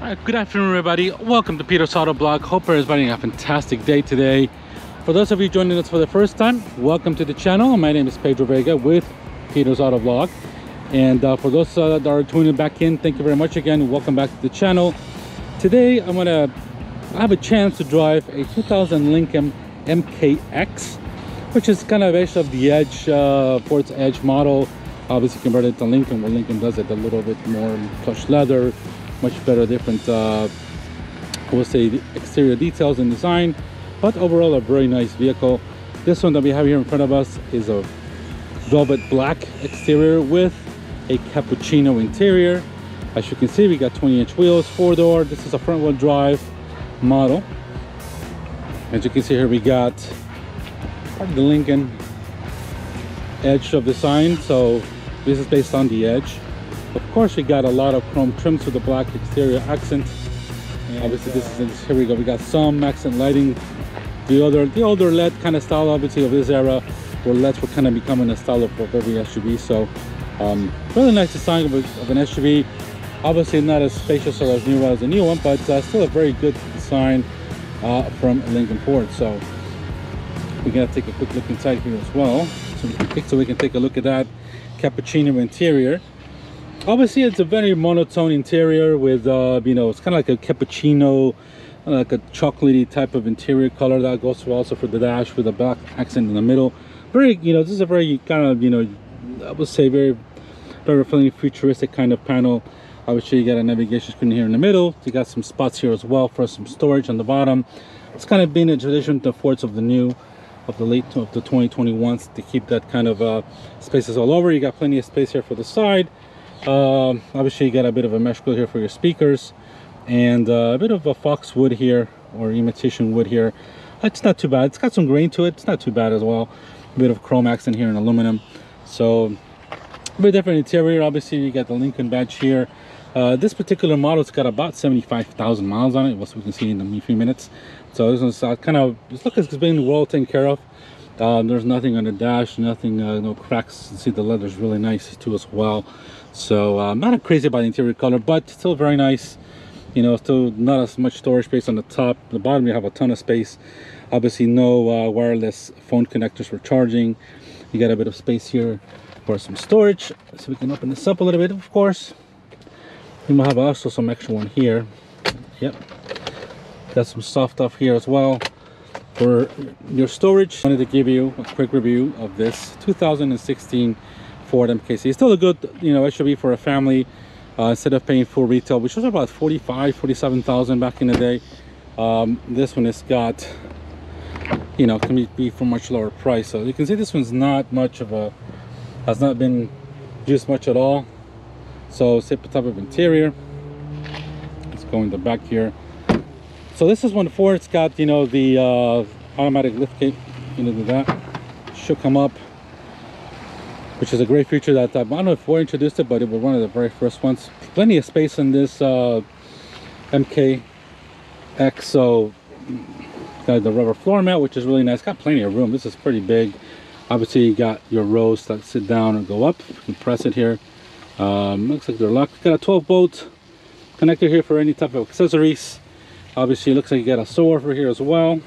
Good afternoon, everybody. Welcome to Peter's Autovlog. Hope everybody's having a fantastic day today. For those of you joining us for the first time, welcome to the channel. My name is Pedro Vega with Peter's Autovlog. And for those that are tuning back in, thank you very much again. Welcome back to the channel. Today, I have a chance to drive a 2000 Lincoln MKX, which is kind of edge of the Edge, Ford's Edge model. Obviously converted to Lincoln, where Lincoln does it a little bit more plush leather, much better, different I would say the exterior details and design, but overall a very nice vehicle. This one that we have here in front of us is a velvet black exterior with a cappuccino interior. As you can see, we got 20-inch wheels, 4-door. This is a front-wheel drive model. As you can see here, we got part of the Lincoln Edge of design, so this is based on the Edge. Of course, we got a lot of chrome trims with the black exterior accent. And obviously, here we go. We got some accent lighting. The older LED kind of style, obviously, of this era, where LEDs were kind of becoming a style of every SUV. So, really nice design of an SUV. Obviously, not as spacious or as new as the new one, but still a very good design from Lincoln Ford. So, we're gonna take a quick look inside here as well, so we can take a look at that cappuccino interior. Obviously, it's a very monotone interior with you know, it's kind of like a cappuccino, like a chocolatey type of interior color that goes through also for the dash with a black accent in the middle. Very, you know, this is a very kind of, you know, I would say very feeling futuristic kind of panel. Obviously, you got a navigation screen here in the middle. You got some spots here as well for some storage on the bottom. It's kind of been a tradition to Fords of the 2021s to keep that kind of spaces all over. You got plenty of space here for the side. Obviously, you got a bit of a mesh grill here for your speakers, and a bit of a fox wood here, or imitation wood here. It's not too bad. It's got some grain to it. It's not too bad as well. A bit of chrome accent here in aluminum. So, very different interior. Obviously, you got the Lincoln badge here. This particular model's got about 75,000 miles on it, as we can see in the few minutes. So this one's kind of, it looks like it's been well taken care of. There's nothing on the dash, nothing, no cracks. You see the leather's really nice too as well. So I'm not crazy about the interior color, but still very nice. You know, still not as much storage space on the top. The bottom, you have a ton of space. Obviously, no wireless phone connectors for charging. You got a bit of space here for some storage. So we can open this up a little bit, of course. We might have also some extra one here. Yep. Got some soft stuff here as well for your storage. I wanted to give you a quick review of this 2016 Ford MKC. It's still a good, you know, SUV for a family. Instead of paying full retail, which was about 47,000 back in the day, this one has got, you know, can be for much lower price. So you can see this one's not much of a, has not been used much at all. So same type of interior. Let's go in the back here. So this is one Ford's got, you know, the automatic lift gate. You know, that should come up, which is a great feature that I don't know if Ford introduced it, but it was one of the very first ones. Plenty of space in this MKX. So got the rubber floor mat, which is really nice. Got plenty of room. This is pretty big. Obviously, you got your rows that sit down and go up. You can press it here. Looks like they're locked. Got a 12-volt connector here for any type of accessories. Obviously, it looks like you got a subwoofer here as well.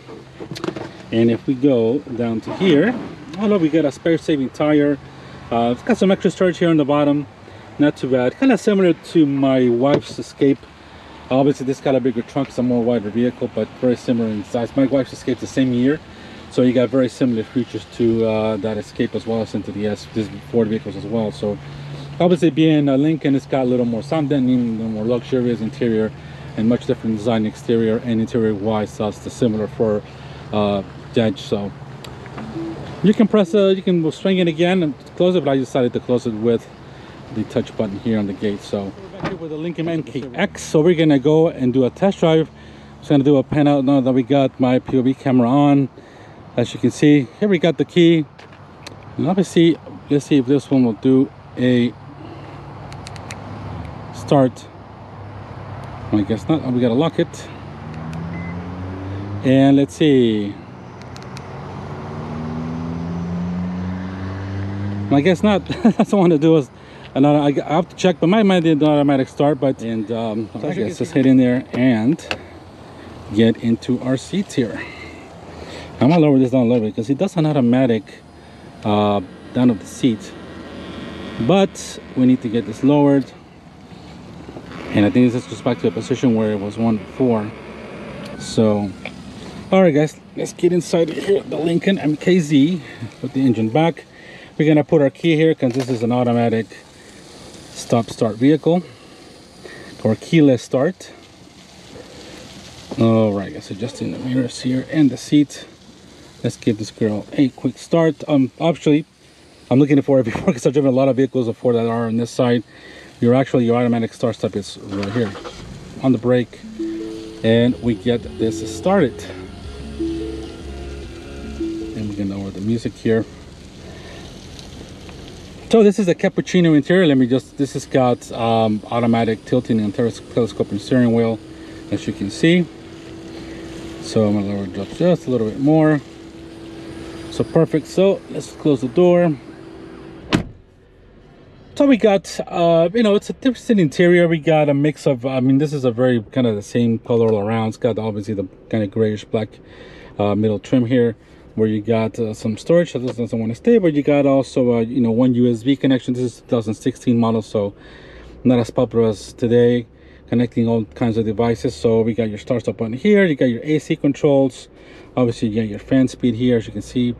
And if we go down to here, oh look, we got a spare saving tire. It's got some extra storage here on the bottom. Not too bad. Kind of similar to my wife's Escape. Obviously, this got a bigger trunk. It's a more wider vehicle, but very similar in size. My wife's Escape's the same year, so you got very similar features to that Escape as well as into these Ford vehicles as well. So obviously, being a Lincoln, it's got a little more sound deadening, a little more luxurious interior, and much different design exterior and interior wise. So it's similar for Edge. So you can press you can swing it again and close it, but I decided to close it with the touch button here on the gate. So we're back here with the Lincoln MKX. So we're gonna go and do a test drive. I'm just gonna do a pan out now that we got my POV camera on. As you can see, here we got the key, and obviously, let's see if this one will do a start. I guess not. We gotta lock it, and let's see. I guess not. That's what I want to do is And I have to check, but my mind did automatic start. But and I guess just hit in there and get into our seats here. I'm gonna lower this down a little bit because it does an automatic down of the seat, but we need to get this lowered. And I think this goes back to a position where it was one before. So, all right, guys, let's get inside here. The Lincoln MKZ. Put the engine back. We're gonna put our key here because this is an automatic stop-start vehicle or keyless start. All right, guys, adjusting the mirrors here and the seat. Let's give this girl a quick start. Actually, I'm looking for it before because I've driven a lot of vehicles before that are on this side. Your automatic start stop is right here on the brake, and we get this started. And we're gonna lower the music here. So this is the cappuccino interior. This has got automatic tilting and telescoping steering wheel, as you can see. So I'm gonna lower it up just a little bit more. So perfect. So let's close the door. So we got, you know, it's a different interior. We got a mix of, I mean, this is a very kind of the same color all around. It's got obviously the kind of grayish black middle trim here, where you got some storage that doesn't want to stay, but you got also, you know, one USB connection. This is 2016 model, so not as popular as today, connecting all kinds of devices. So we got your start stop button here. You got your AC controls. Obviously, you got your fan speed here, as you can see.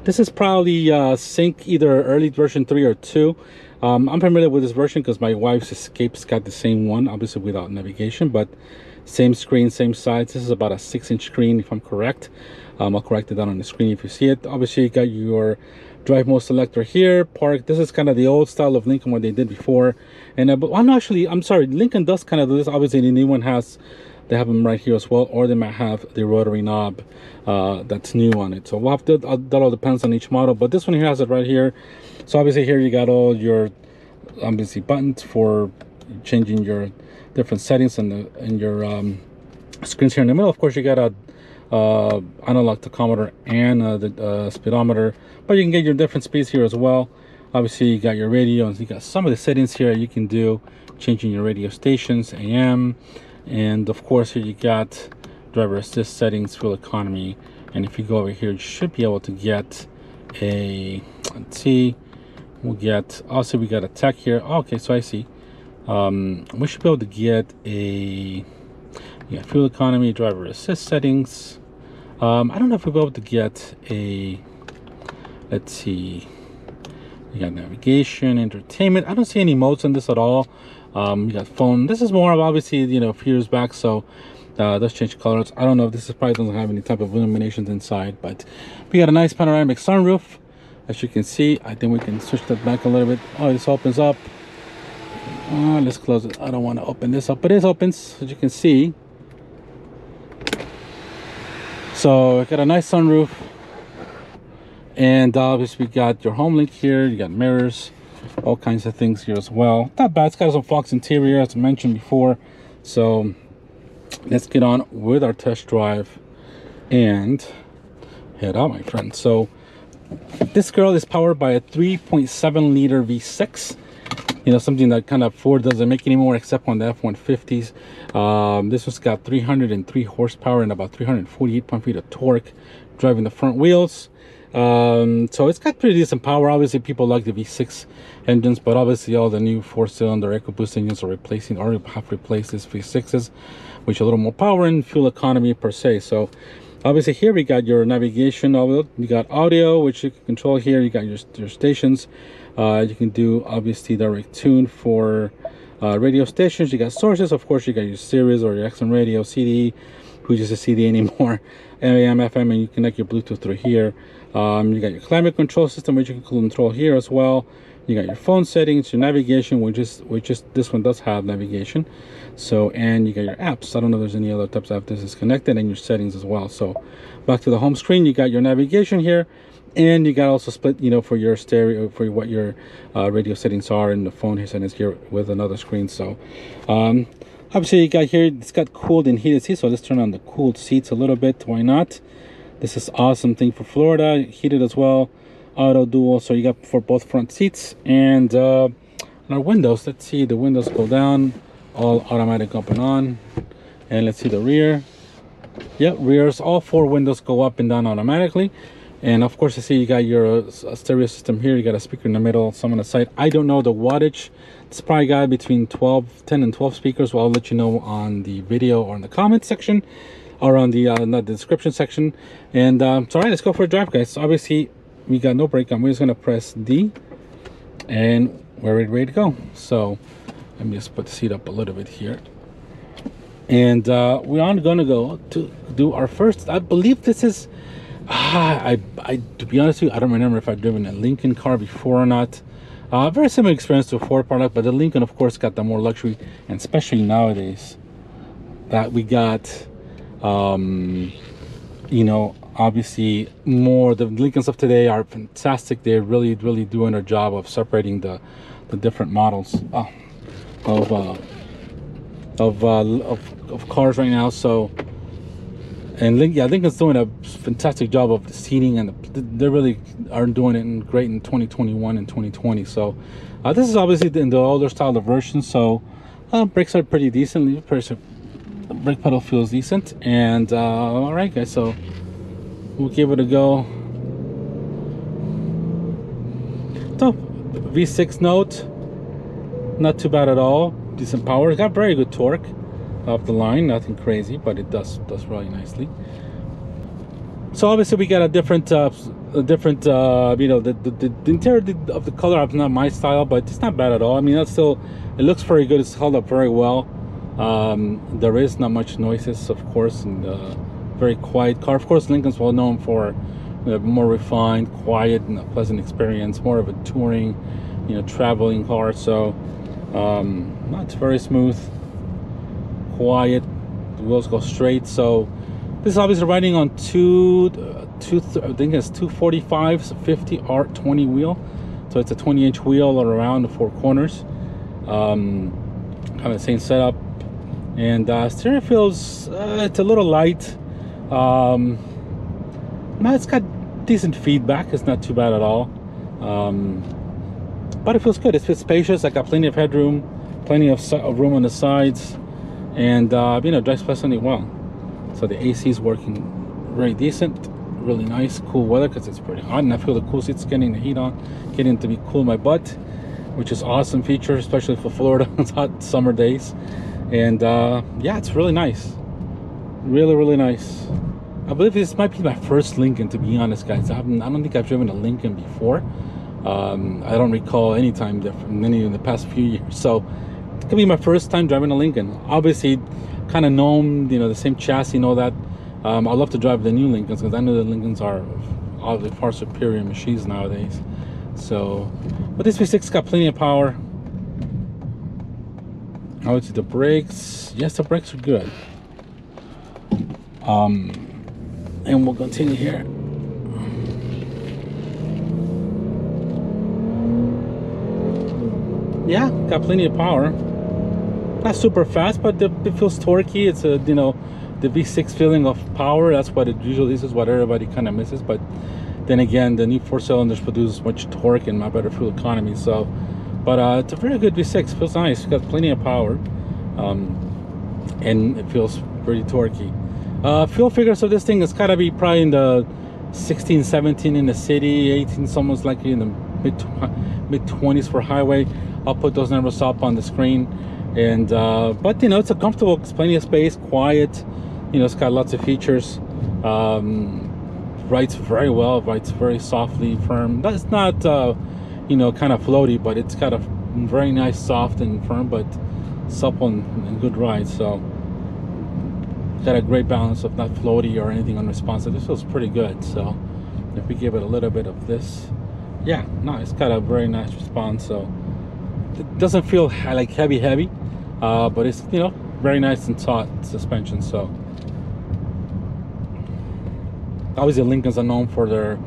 This is probably sync either early version 3 or 2. I'm familiar with this version because my wife's Escape's got the same one, obviously without navigation, but same screen, same size. This is about a 6-inch screen, if I'm correct. I'll correct it down on the screen if you see it. Obviously, you got your drive mode selector here. Park. This is kind of the old style of Lincoln, what they did before. And but I'm sorry, Lincoln does kind of do this. Obviously, the new one has. They have them right here as well, or they might have the rotary knob that's new on it. So we'll have to, that all depends on each model, but this one here has it right here. So obviously here you got all your obviously buttons for changing your different settings and your screens here in the middle. Of course, you got a analog tachometer and the speedometer, but you can get your different speeds here as well. Obviously you got your radio, and you got some of the settings here you can do, changing your radio stations, AM. And of course here you got driver assist settings, fuel economy, and if you go over here you should be able to get a, let's see, we'll get, also we got a tech here. Oh, okay, so I see, we should be able to get a, yeah, fuel economy, driver assist settings. I don't know if we'll be able to get a, let's see, you got navigation, entertainment. I don't see any modes on this at all. You got phone. This is more of obviously, you know, a few years back, so does change colors. I don't know if this is probably doesn't have any type of illuminations inside, but we got a nice panoramic sunroof, as you can see. I think we can switch that back a little bit. Oh, this opens up. Let's close it. I don't want to open this up, but it opens, as you can see. So we got a nice sunroof, and obviously we got your home link here. You got mirrors, all kinds of things here as well. Not bad. It's got some Fox interior, as I mentioned before. So let's get on with our test drive and head out, my friend. So this girl is powered by a 3.7 liter V6. You know, something that kind of Ford doesn't make anymore except on the F-150s. This one's got 303 horsepower and about 348 pound-feet of torque, driving the front wheels. So it's got pretty decent power. Obviously people like the V6 engines, but obviously all the new 4-cylinder EcoBoost engines are replacing or have replaced these V6s, which are a little more power and fuel economy per se. So obviously here we got your navigation. You got audio, which you can control here. You got your stations. You can do obviously direct tune for radio stations. You got sources, of course. You got your Sirius or your XM radio, CD, which is a CD anymore, AM, FM, and you connect your Bluetooth through here. You got your climate control system, which you can control here as well. You got your phone settings, your navigation, which is this one does have navigation. So, and you got your apps. I don't know if there's any other types of apps. This is connected, and your settings as well. So back to the home screen, you got your navigation here, and you got also split, you know, for your stereo, for what your radio settings are, and the phone settings here with another screen. So obviously you got here, it's got cooled and heated seats. So let's turn on the cooled seats a little bit. Why not? This is awesome thing for Florida. Heated as well, auto dual. So you got for both front seats, and our windows, let's see, the windows go down, all automatic up and on. And let's see the rear. Yep, rears, all 4 windows go up and down automatically. And of course, you see you got your stereo system here. You got a speaker in the middle, some on the side. I don't know the wattage. It's probably got between 10 and 12 speakers. Well, I'll let you know on the video or in the comment section, or on the description section. And so all right, let's go for a drive, guys. So obviously we got no brake on. We're just gonna press D and we're ready to go. So let me just put the seat up a little bit here. And we are gonna go to do our first, I believe this is, to be honest with you, I don't remember if I've driven a Lincoln car before or not. Very similar experience to a Ford product, but the Lincoln, of course, got the more luxury, and especially nowadays that we got, you know, obviously more, the Lincolns of today are fantastic. They're really doing their job of separating the different models of cars right now. So, and Lincoln's doing a fantastic job of the seating, and they really are doing it great in 2021 and 2020. So this is obviously in the older style of version, so brakes are pretty decent. The brake pedal feels decent. And all right, guys, so we'll give it a go. So V6 note, not too bad at all. Decent power. It's got very good torque off the line, nothing crazy, but it does really nicely. So obviously we got a different you know, the interior of the color is not my style, but it's not bad at all. I mean, that's still, it looks very good. It's held up very well. There is not much noises, of course, and very quiet car. Of course, Lincoln's well known for more refined, quiet, and a pleasant experience, more of a touring, you know, traveling car. So it's very smooth, quiet, the wheels go straight. So this is obviously riding on I think it's 245s 50 R20 wheel, so it's a 20-inch wheel all around the 4 corners. Kind of the same setup, and steering feels it's a little light. It's got decent feedback. It's not too bad at all, but it feels good. It's spacious. I got plenty of headroom, plenty of room on the sides, and you know, drives pleasantly well. So the AC is working very decent, really nice, cool weather because it's pretty hot, and I feel the cool seats getting the heat on, getting to be cool in my butt, which is awesome feature, especially for Florida. It's hot summer days. And yeah, it's really nice, really nice. I believe this might be my first Lincoln, to be honest, guys. I don't think I've driven a Lincoln before. I don't recall any time different in the past few years, so it could be my first time driving a Lincoln. Obviously kind of known, you know, the same chassis and all that. I love to drive the new Lincolns because I know the Lincolns are obviously far superior machines nowadays. So, but this V6 got plenty of power. I would see the brakes. Yes, the brakes are good. And we'll continue here. Yeah, got plenty of power. Not super fast, but it feels torquey. It's a, you know, the V6 feeling of power. That's what it usually is what everybody kind of misses. But then again, the new 4 cylinders produce much torque and a better fuel economy. So, but it's a very good V6. Feels nice. It's got plenty of power, and it feels pretty torquey. Fuel figures of this thing is gotta be probably in the 16, 17 in the city, 18 almost likely in the mid 20s for highway. I'll put those numbers up on the screen. And but you know, it's a comfortable, it's plenty of space, quiet, you know, it's got lots of features. Rides very well, rides very softly, firm. That's not you know, kind of floaty, but it's got a very nice, soft and firm, but supple and good ride. So got a great balance of not floaty or anything unresponsive. This feels pretty good. So if we give it a little bit of this, yeah, no, it's got a very nice response. So it doesn't feel like heavy, but it's, you know, very nice and taut suspension. So obviously Lincolns are known for their,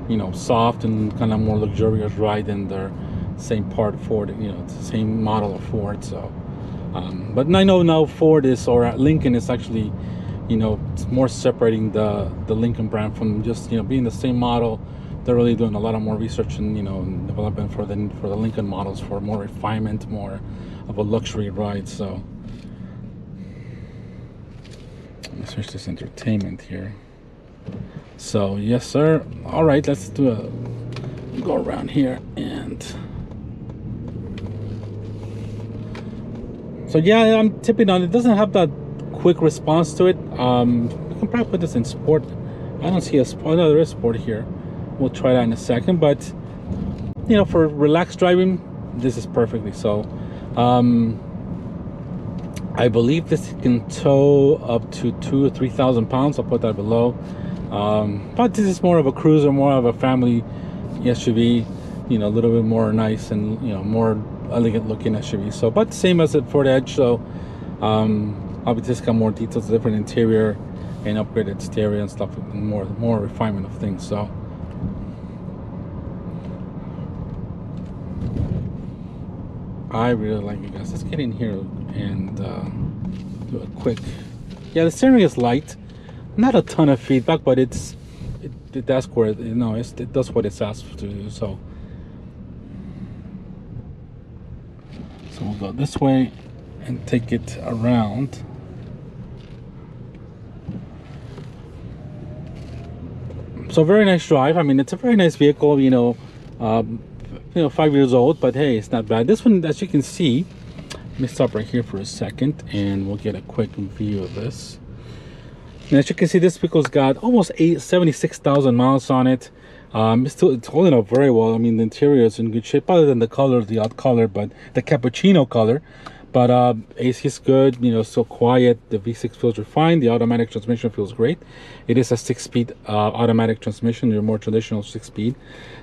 you know, soft and kind of more luxurious ride than their same part Ford, you know, it's the same model of Ford. So but I know now Ford is, or Lincoln is actually, you know, it's more separating the Lincoln brand from just, you know, being the same model, they're really doing a lot of more research and, you know, and development for the Lincoln models, for more refinement, more of a luxury ride. So let me switch this entertainment here. So yes sir. All right, let's do a go around here. And so yeah, I'm tipping on it. Doesn't have that quick response to it. We can probably put this in sport. I don't see a sport. No, there is sport here. We'll try that in a second, but you know, for relaxed driving, this is perfectly so. I believe this can tow up to 2,000 or 3,000 pounds. I'll put that below. But this is more of a cruiser, more of a family SUV, you know, a little bit more nice and, you know, more elegant looking SUV. So, but same as the Ford Edge. So, obviously it's got more details, different interior and upgraded stereo and stuff, and more refinement of things. So, I really like it, guys. Let's get in here and do a quick. Yeah, the steering is light, not a ton of feedback, but it does where it, you know, it does what it's asked to do. So we'll go this way and take it around. So very nice drive. I mean, it's a very nice vehicle. You know, 5 years old, but hey, it's not bad. This one, as you can see, let me stop right here for a second and we'll get a quick view of this. And as you can see, this vehicle's got almost 76,000 miles on it. It's holding up very well. I mean, the interior is in good shape, other than the color, the odd color, but the cappuccino color. But AC is good, you know, still quiet. The V6 feels refined. The automatic transmission feels great. It is a 6-speed automatic transmission, your more traditional 6-speed.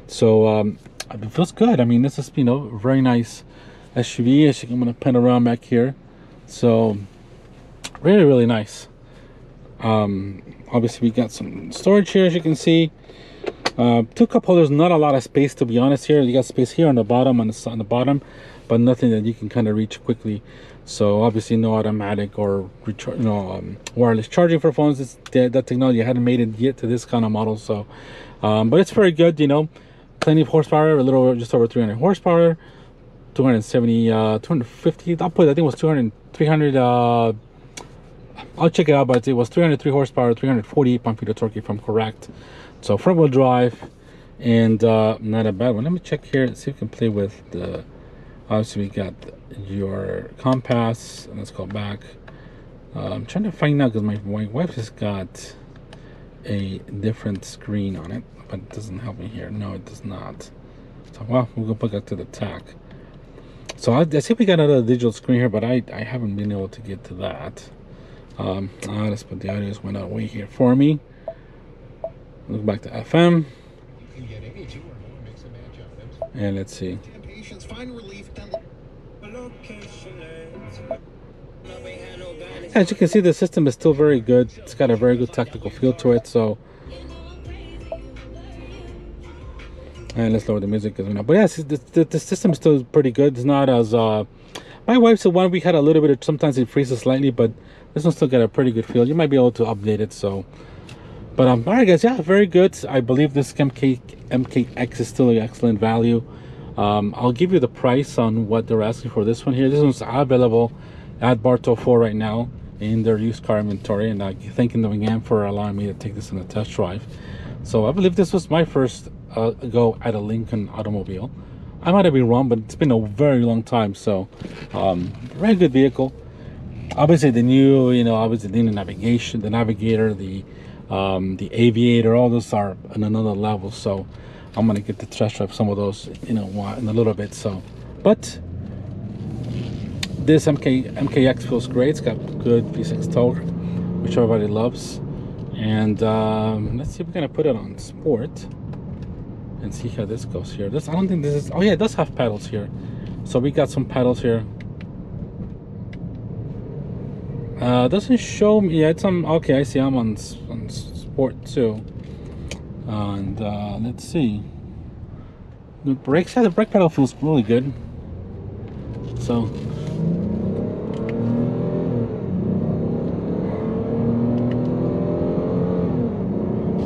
So it feels good. I mean, this is, you know, a very nice SUV. As I'm going to Panoramic here. So really, really nice. Obviously, we got some storage here, as you can see. 2 cup holders, not a lot of space, to be honest. Here, you got space here on the bottom, on the bottom, but nothing that you can kind of reach quickly. So obviously, no automatic or wireless charging for phones. That technology hadn't made it yet to this kind of model. So, but it's very good. You know, plenty of horsepower, a little just over 300 horsepower, 270, 250. I think it was 300. I'll check it out, but it was 303 horsepower, 348 pound-feet of torque, if I'm correct. So front-wheel drive, and not a bad one. Let me check here and see if we can play with the. Obviously, we got your compass. Let's go back. I'm trying to find out because my wife has got a different screen on it, but it doesn't help me here. No, it does not. So, well, we'll go back to the tack. So I see we got another digital screen here, but I haven't been able to get to that. Let's put the audio went away here for me. Look back to FM. And let's see. As you can see, the system is still very good. It's got a very good tactical feel to it. So, and let's lower the music as we know. But yes, the system is still pretty good. It's not as my wife's the one we had a little bit of, sometimes it freezes slightly, but this one still got a pretty good feel. You might be able to update it. So, but all right, guys, yeah, very good. I believe this MKX is still an excellent value. I'll give you the price on what they're asking for this one here. This one's available at Bartow 4 right now in their used car inventory, and I thank them again for allowing me to take this in a test drive. So I believe this was my first go at a Lincoln automobile. I might have been wrong, but it's been a very long time. So very good vehicle. Obviously the new, obviously the new navigation, the navigator, the aviator, all those are on another level. So I'm gonna get to test drive some of those, in a little bit. So, but this MKX feels great. It's got good V6 torque, which everybody loves. And let's see if we're gonna put it on sport and see how this goes here. I don't think this is. Oh yeah, it does have pedals here. So we got some pedals here. Doesn't show me. Yeah, it's on. Okay, I see. I'm on sport too. And let's see. The brakes. Yeah, the brake pedal feels really good. So.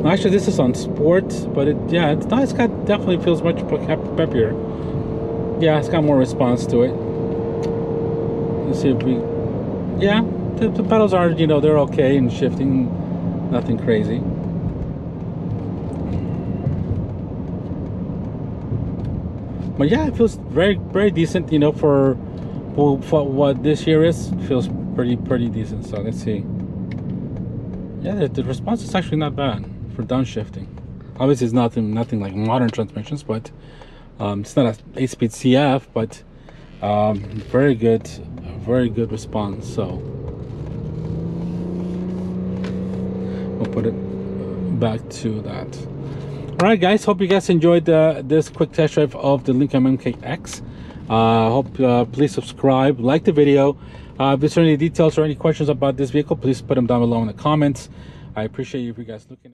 Actually, this is on sport, but yeah, it's nice. Definitely feels much peppier. Yeah, it's got more response to it. Let's see if we, yeah, the pedals are, you know, they're okay and shifting, nothing crazy. But yeah, it feels very decent, you know, for what this here is. It feels pretty decent. So let's see. Yeah, the response is actually not bad for downshifting. Obviously, it's nothing like modern transmissions, but it's not an 8-speed CF, but very good response. So we'll put it back to that. All right, guys, hope you guys enjoyed this quick test drive of the Lincoln MKX. Hope please subscribe, like the video. If there's any details or any questions about this vehicle, please put them down below in the comments. I appreciate you guys looking.